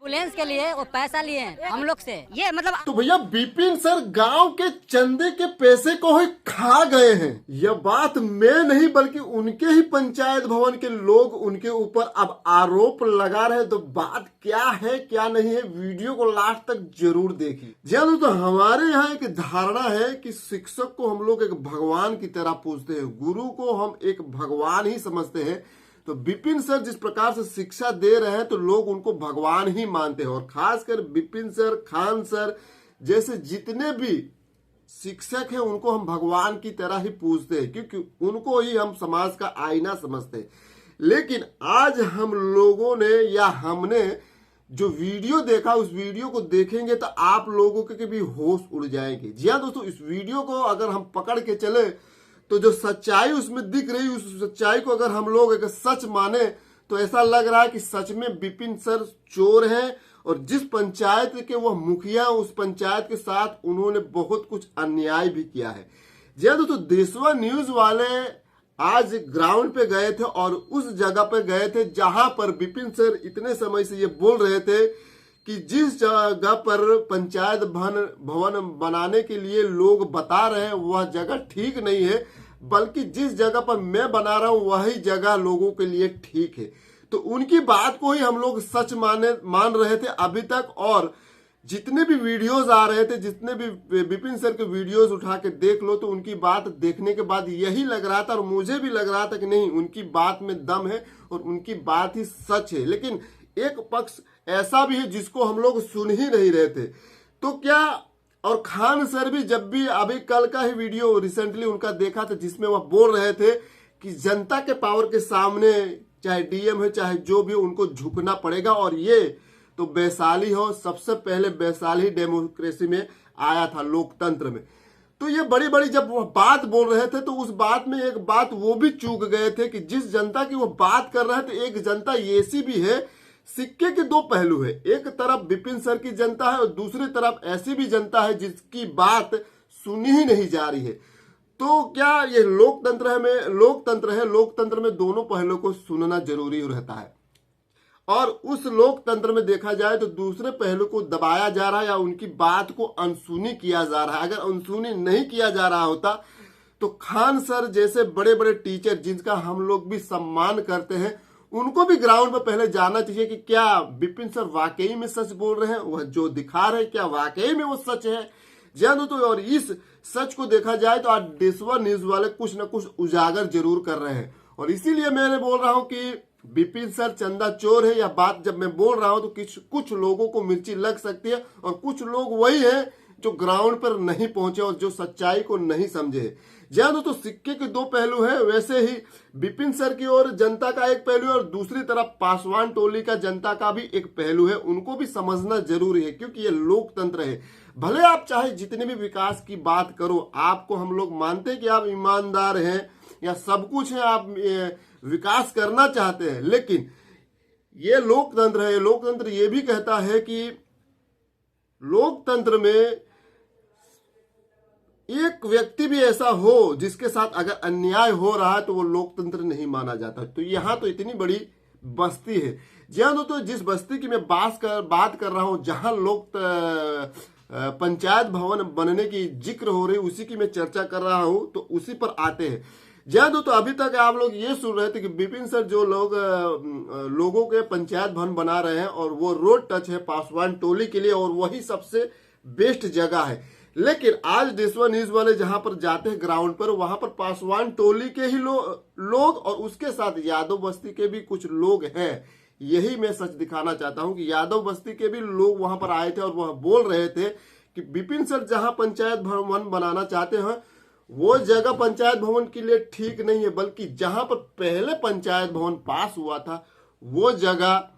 Ambulance के लिए वो पैसा लिए हैं हम लोग से। ये मतलब तो भैया विपिन सर गांव के चंदे के पैसे को ही खा गए हैं। यह बात मैं नहीं बल्कि उनके ही पंचायत भवन के लोग उनके ऊपर अब आरोप लगा रहे हैं। तो बात क्या है क्या नहीं है, वीडियो को लास्ट तक जरूर देखिए। जी तो हमारे यहाँ एक धारणा है कि शिक्षक को हम लोग एक भगवान की तरह पूजते हैं, गुरु को हम एक भगवान ही समझते हैं। तो विपिन सर जिस प्रकार से शिक्षा दे रहे हैं तो लोग उनको भगवान ही मानते हैं। और खासकर विपिन सर, खान सर जैसे जितने भी शिक्षक हैं उनको हम भगवान की तरह ही पूजते हैं, क्योंकि उनको ही हम समाज का आईना समझते हैं। लेकिन आज हम लोगों ने या हमने जो वीडियो देखा, उस वीडियो को देखेंगे तो आप लोगों के भी होश उड़ जाएंगे। जी हाँ दोस्तों, इस वीडियो को अगर हम पकड़ के चले तो जो सच्चाई उसमें दिख रही, उस सच्चाई को अगर हम लोग एक सच माने तो ऐसा लग रहा है कि सच में विपिन सर चोर हैं। और जिस पंचायत के वह मुखिया, उस पंचायत के साथ उन्होंने बहुत कुछ अन्याय भी किया है। जी दोस्तों, देशवा न्यूज वाले आज ग्राउंड पे गए थे और उस जगह पे गए थे जहां पर विपिन सर इतने समय से ये बोल रहे थे कि जिस जगह पर पंचायत भवन बनाने के लिए लोग बता रहे हैं वह जगह ठीक नहीं है, बल्कि जिस जगह पर मैं बना रहा हूं वही जगह लोगों के लिए ठीक है। तो उनकी बात को ही हम लोग सच मान रहे थे अभी तक। और जितने भी वीडियोस आ रहे थे, जितने भी विपिन सर के वीडियोस उठा के देख लो, तो उनकी बात देखने के बाद यही लग रहा था और मुझे भी लग रहा था कि नहीं, उनकी बात में दम है और उनकी बात ही सच है। लेकिन एक पक्ष ऐसा भी है जिसको हम लोग सुन ही नहीं रहे थे। तो क्या, और खान सर भी जब भी अभी कल का ही वीडियो रिसेंटली उनका देखा था जिसमें वह बोल रहे थे कि जनता के पावर के सामने चाहे डीएम है चाहे जो भी, उनको झुकना पड़ेगा। और ये तो वैशाली हो, सबसे पहले वैशाली डेमोक्रेसी में आया था, लोकतंत्र में। तो ये बड़ी बड़ी जब वह बात बोल रहे थे तो उस बात में एक बात वो भी चूक गए थे कि जिस जनता की वो बात कर रहे थे, एक जनता ऐसी भी है, सिक्के के दो पहलू है। एक तरफ विपिन सर की जनता है और दूसरी तरफ ऐसी भी जनता है जिसकी बात सुनी ही नहीं जा रही है। तो क्या ये लोकतंत्र है, लोकतंत्र में दोनों पहलू को सुनना जरूरी रहता है। और उस लोकतंत्र में देखा जाए तो दूसरे पहलू को दबाया जा रहा है या उनकी बात को अनसुनी किया जा रहा है। अगर अनसुनी नहीं किया जा रहा होता तो खान सर जैसे बड़े बड़े टीचर जिनका हम लोग भी सम्मान करते हैं, उनको भी ग्राउंड में पहले जानना चाहिए कि क्या विपिन सर वाकई में सच बोल रहे हैं, वह जो दिखा रहे हैं क्या वाकई में वो सच है। जानो तो, और इस सच को देखा जाए तो आज देशवा न्यूज वाले कुछ न कुछ उजागर जरूर कर रहे हैं। और इसीलिए मैंने बोल रहा हूं कि विपिन सर चंदा चोर है। यह बात जब मैं बोल रहा हूं तो कुछ लोगों को मिर्ची लग सकती है और कुछ लोग वही है जो ग्राउंड पर नहीं पहुंचे और जो सच्चाई को नहीं समझे। जानो तो सिक्के के दो पहलू हैं, वैसे ही विपिन सर की ओर जनता का एक पहलू है और दूसरी तरफ पासवान टोली का जनता का भी एक पहलू है। उनको भी समझना जरूरी है क्योंकि ये लोकतंत्र है। भले आप चाहे जितने भी विकास की बात करो, आपको हम लोग मानते हैं कि आप ईमानदार हैं या सब कुछ है, आप विकास करना चाहते हैं, लेकिन ये लोकतंत्र है। लोकतंत्र ये भी कहता है कि लोकतंत्र में एक व्यक्ति भी ऐसा हो जिसके साथ अगर अन्याय हो रहा है तो वो लोकतंत्र नहीं माना जाता। तो यहाँ तो इतनी बड़ी बस्ती है। जी हाँ, तो जिस बस्ती की मैं बात कर रहा हूँ, जहां लोग पंचायत भवन बनने की जिक्र हो रही, उसी की मैं चर्चा कर रहा हूं, तो उसी पर आते हैं। जय तो अभी तक आप लोग ये सुन रहे थे कि विपिन सर जो लोगों के पंचायत भवन बना रहे हैं और वो रोड टच है पासवान टोली के लिए और वही सबसे बेस्ट जगह है। लेकिन आज देशवा न्यूज वाले जहां पर जाते हैं ग्राउंड पर, वहां पर पासवान टोली के ही लोग और उसके साथ यादव बस्ती के भी कुछ लोग हैं। यही मैं सच दिखाना चाहता हूं कि यादव बस्ती के भी लोग वहां पर आए थे और वह बोल रहे थे कि विपिन सर जहां पंचायत भवन बनाना चाहते हैं वो जगह पंचायत भवन के लिए ठीक नहीं है, बल्कि जहां पर पहले पंचायत भवन पास हुआ था वो जगह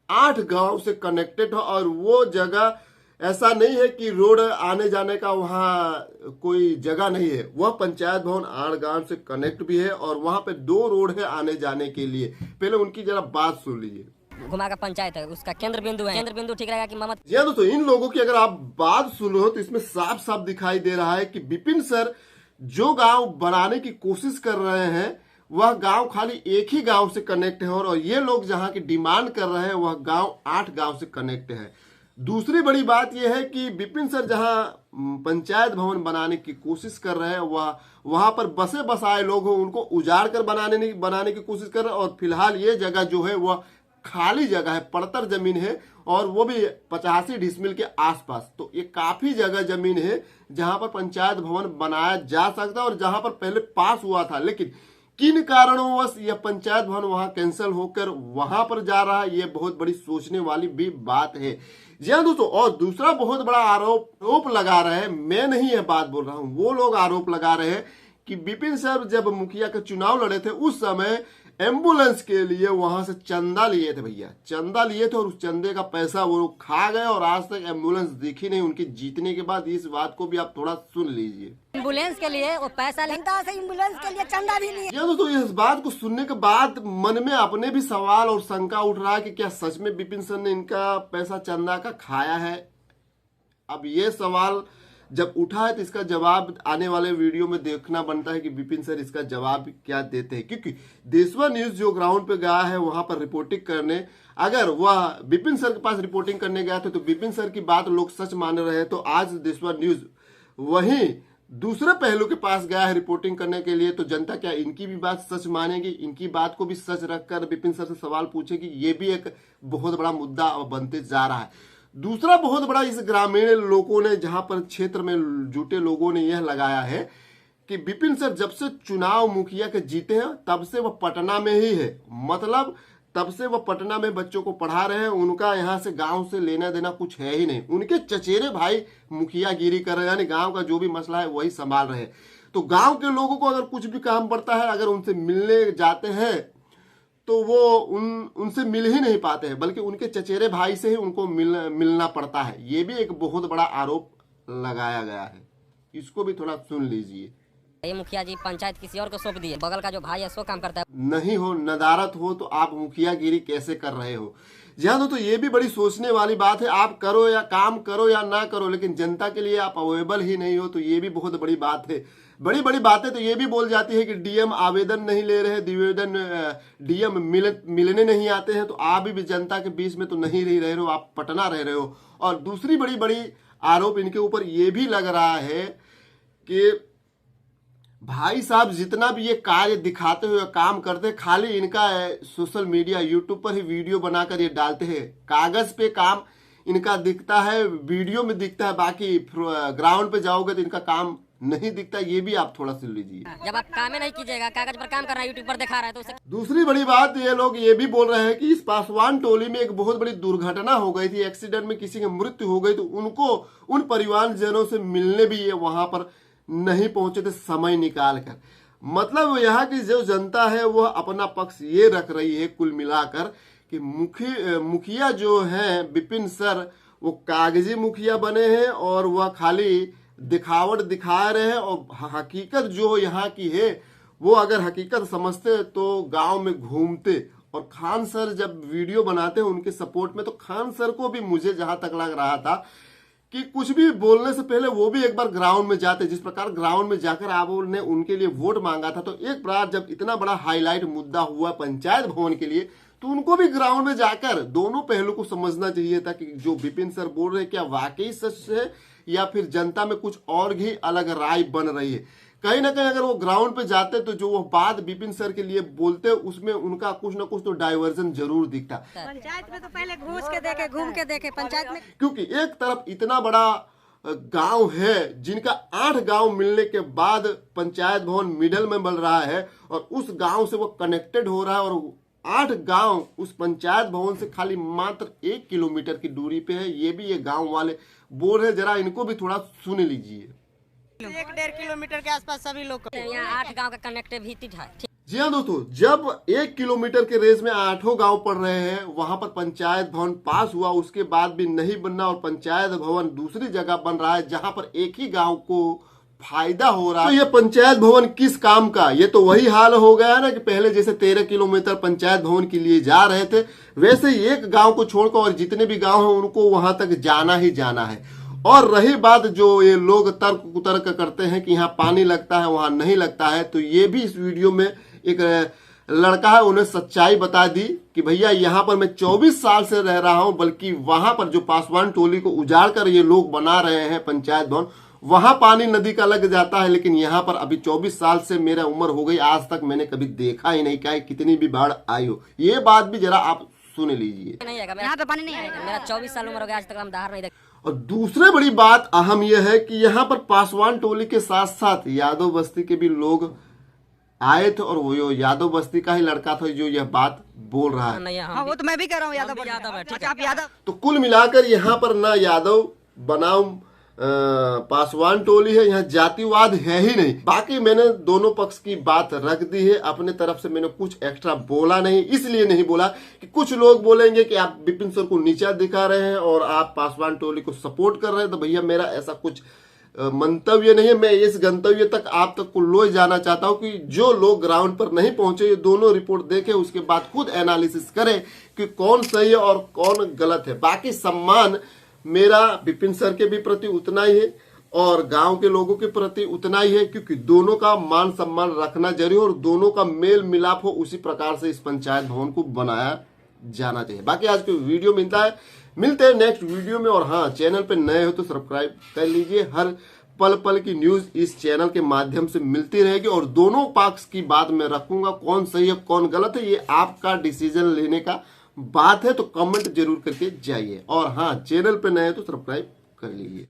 8 गांव से कनेक्टेड है और वो जगह ऐसा नहीं है कि रोड आने जाने का वहां कोई जगह नहीं है। वह पंचायत भवन 8 गांव से कनेक्ट भी है और वहां पे 2 रोड है आने जाने के लिए। पहले उनकी जरा बात सुन लीजिए। घुमा का पंचायत है, उसका केंद्र बिंदु है, केंद्र बिंदु ठीक रहेगा कि ममता। जी दोस्तों, इन लोगों की अगर आप बात सुनो तो इसमें साफ साफ दिखाई दे रहा है कि विपिन सर जो गांव बनाने की कोशिश कर रहे हैं वह गांव खाली एक ही गांव से कनेक्ट है और ये लोग जहां की डिमांड कर रहे हैं वह गांव 8 गांव से कनेक्ट है। दूसरी बड़ी बात यह है कि विपिन सर जहां पंचायत भवन बनाने की कोशिश कर रहे हैं वहां पर बसे बसाए लोग हो उनको उजाड़ कर बनाने की कोशिश कर रहे हैं और फिलहाल ये जगह जो है वह खाली जगह है, पड़तर जमीन है और वो भी 85 डिसमिल के आसपास। तो ये काफी जगह जमीन है जहां पर पंचायत भवन बनाया जा सकता है और जहां पर पहले पास हुआ था, लेकिन किन कारणोंवश यह पंचायत भवन वहां कैंसिल होकर वहां पर जा रहा है, ये बहुत बड़ी सोचने वाली भी बात है। जी हाँ दोस्तों, और दूसरा बहुत बड़ा आरोप लगा रहे हैं, मैं नहीं यह बात बोल रहा हूं, वो लोग आरोप लगा रहे हैं कि विपिन सर जब मुखिया का चुनाव लड़े थे उस समय एम्बुलेंस के लिए वहां से चंदा लिए थे, भैया चंदा लिए थे और उस चंदे का पैसा वो लोग खा गए और आज तक एम्बुलेंस दिखी नहीं उनके जीतने के बाद। इस बात को भी आप थोड़ा सुन लीजिए। एम्बुलेंस के लिए वो पैसा लेता से एम्बुलेंस के लिए चंदा भी लिए। ये दोस्तों इस बात को सुनने के बाद मन में अपने भी सवाल और शंका उठ रहा है कि क्या सच में विपिन सर ने इनका पैसा चंदा का खाया है। अब ये सवाल जब उठा है तो इसका जवाब आने वाले वीडियो में देखना बनता है कि विपिन सर इसका जवाब क्या देते हैं, क्योंकि देशवा न्यूज जो ग्राउंड पे गया है वहां पर रिपोर्टिंग करने, अगर वह विपिन सर के पास रिपोर्टिंग करने गया था तो विपिन सर की बात लोग सच मान रहे हैं, तो आज देशवा न्यूज वहीं दूसरे पहलू के पास गया है रिपोर्टिंग करने के लिए, तो जनता क्या इनकी भी बात सच मानेगी, इनकी बात को भी सच रखकर विपिन सर से सवाल पूछेगी, ये भी एक बहुत बड़ा मुद्दा बनते जा रहा है। दूसरा बहुत बड़ा इस ग्रामीण लोगों ने जहां पर क्षेत्र में जुटे लोगों ने यह लगाया है कि विपिन सर जब से चुनाव मुखिया के जीते हैं तब से वह पटना में ही है, मतलब तब से वह पटना में बच्चों को पढ़ा रहे हैं, उनका यहाँ से गांव से लेना देना कुछ है ही नहीं। उनके चचेरे भाई मुखिया गिरी कर रहे हैं, यानी गांव का जो भी मसला है वही संभाल रहे हैं। तो गांव के लोगों को अगर कुछ भी काम पड़ता है, अगर उनसे मिलने जाते हैं तो वो उनसे मिल ही नहीं पाते हैं, बल्कि उनके चचेरे भाई से ही उनको मिलना पड़ता है। ये भी एक बहुत बड़ा आरोप लगाया गया है, इसको भी थोड़ा सुन लीजिए। ये मुखिया जी पंचायत किसी और को सौंप दिए, बगल का जो भाई है सो काम करता है। नहीं हो नदारत हो तो आप मुखियागिरी कैसे कर रहे हो। जहाँ तो ये भी बड़ी सोचने वाली बात है, आप करो या काम करो या ना करो, लेकिन जनता के लिए आप अवेलेबल ही नहीं हो, तो ये भी बहुत बड़ी बात है। बड़ी बड़ी बातें तो ये भी बोल जाती है कि डीएम आवेदन नहीं ले रहे, डीएम मिलने नहीं आते हैं, तो आप भी जनता के बीच में तो नहीं रह रहे हो, आप पटना रह रहे हो। और दूसरी बड़ी बड़ी आरोप इनके ऊपर ये भी लग रहा है कि भाई साहब जितना भी ये कार्य दिखाते हुए काम करते, खाली इनका सोशल मीडिया यूट्यूब पर ही वीडियो बनाकर ये डालते हैं। कागज पे काम इनका दिखता है, वीडियो में दिखता है, बाकी ग्राउंड पे जाओगे तो इनका काम नहीं दिखता। ये भी आप थोड़ा सुन लीजिए। जब आप काम नहीं कीजिएगा, कागज पर काम कर रहा है, यूट्यूब पर दिखा रहा है, तो उसे... दूसरी बड़ी बात ये लोग ये भी बोल रहे हैं कि इस पासवान टोली में एक बहुत बड़ी दुर्घटना हो गई थी, एक्सीडेंट में किसी की मृत्यु हो गई, तो उनको उन परिवारजनों से मिलने भी ये वहां पर नहीं पहुंचे थे समय निकाल कर। मतलब यहाँ की जो जनता है वह अपना पक्ष ये रख रही है कुल मिलाकर कि मुखिया जो है विपिन सर वो कागजी मुखिया बने हैं और वह खाली दिखावट दिखा रहे हैं, और हकीकत जो यहाँ की है वो अगर हकीकत समझते तो गांव में घूमते। और खान सर जब वीडियो बनाते हैं उनके सपोर्ट में, तो खान सर को भी मुझे जहां तक लग रहा था कि कुछ भी बोलने से पहले वो भी एक बार ग्राउंड में जाते। जिस प्रकार ग्राउंड में जाकर आपने उनके लिए वोट मांगा था, तो एक बार जब इतना बड़ा हाईलाइट मुद्दा हुआ पंचायत भवन के लिए, तो उनको भी ग्राउंड में जाकर दोनों पहलू को समझना चाहिए था कि जो विपिन सर बोल रहे हैं क्या वाकई सच है या फिर जनता में कुछ और ही अलग राय बन रही है। कहीं ना कहीं अगर वो ग्राउंड पे जाते तो जो वो बात विपिन सर के लिए बोलते उसमें उनका कुछ ना कुछ तो डाइवर्जन जरूर दिखता। पंचायत में तो पहले घूस के देखे, घूम के देखे पंचायत में, क्योंकि एक तरफ इतना बड़ा गांव है जिनका 8 गांव मिलने के बाद पंचायत भवन मिडल में बन रहा है, और उस गांव से वो कनेक्टेड हो रहा है, और 8 गांव उस पंचायत भवन से खाली मात्र 1 किलोमीटर की दूरी पे है। ये भी ये गांव वाले बोल रहे, जरा इनको भी थोड़ा सुन लीजिए। 1-1.5 किलोमीटर के आसपास सभी लोग यहाँ 8 गांव का कनेक्टिविटी है। जी हाँ दोस्तों, जब 1 किलोमीटर के रेस में 8 गांव पड़ रहे हैं, वहां पर पंचायत भवन पास हुआ, उसके बाद भी नहीं बनना, और पंचायत भवन दूसरी जगह बन रहा है जहां पर एक ही गांव को फायदा हो रहा है। तो ये पंचायत भवन किस काम का? ये तो वही हाल हो गया है ना कि पहले जैसे 13 किलोमीटर पंचायत भवन के लिए जा रहे थे, वैसे ही एक गांव को छोड़कर और जितने भी गांव हैं उनको वहां तक जाना ही जाना है। और रही बात जो ये लोग तर्क कुतर्क करते हैं कि यहाँ पानी लगता है वहां नहीं लगता है, तो ये भी इस वीडियो में एक लड़का है, उन्हें सच्चाई बता दी कि भैया यहाँ पर मैं 24 साल से रह रहा हूं, बल्कि वहां पर जो पासवान टोली को उजाड़ कर ये लोग बना रहे हैं पंचायत भवन, वहां पानी नदी का लग जाता है, लेकिन यहाँ पर अभी 24 साल से मेरा उम्र हो गई, आज तक मैंने कभी देखा ही नहीं, चाहे कितनी भी बाढ़ आई हो। ये बात भी जरा आप सुन लीजिए। नहीं आएगा, यहाँ पे पानी नहीं आएगा। मेरा 24 साल उम्र हो गया, आज तक हम दहाड़ नहीं देखा। और दूसरी बड़ी बात अहम यह है कि यहाँ पर पासवान टोली के साथ साथ यादव बस्ती के भी लोग आए थे, और वो यादव बस्ती का ही लड़का था जो यह बात बोल रहा है। नहीं, हाँ वो तो मैं भी कह रहा हूँ यादव भी यादव है, ठीक अच्छा, आप यादव। तो कुल मिलाकर यहाँ पर ना यादव बनाम पासवान टोली है, यहाँ जातिवाद है ही नहीं। बाकी मैंने दोनों पक्ष की बात रख दी है, अपने तरफ से मैंने कुछ एक्स्ट्रा बोला नहीं, इसलिए नहीं बोला कि कुछ लोग बोलेंगे कि आप विपिन सर को नीचा दिखा रहे हैं और आप पासवान टोली को सपोर्ट कर रहे हैं। तो भैया मेरा ऐसा कुछ मंतव्य नहीं है। मैं इस गंतव्य तक आप तक को ले जाना चाहता हूं कि जो लोग ग्राउंड पर नहीं पहुंचे, ये दोनों रिपोर्ट देखें, उसके बाद खुद एनालिसिस करें कि कौन सही है और कौन गलत है। बाकी सम्मान मेरा विपिन सर के भी प्रति उतना ही है और गांव के लोगों के प्रति उतना ही है, क्योंकि दोनों का मान सम्मान रखना जरूरी है और दोनों का मेल मिलाप हो, उसी प्रकार से इस पंचायत भवन को बनाया जाना चाहिए। बाकी आज की वीडियो मिलते हैं नेक्स्ट वीडियो में। और हाँ, चैनल पे नए हो तो सब्सक्राइब कर लीजिए, हर पल पल की न्यूज इस चैनल के माध्यम से मिलती रहेगी और दोनों पक्ष की बात मैं रखूंगा, कौन सही है कौन गलत है ये आपका डिसीजन लेने का बात है। तो कमेंट जरूर करके जाइए और हाँ, चैनल पे नए हो तो सब्सक्राइब कर लीजिए।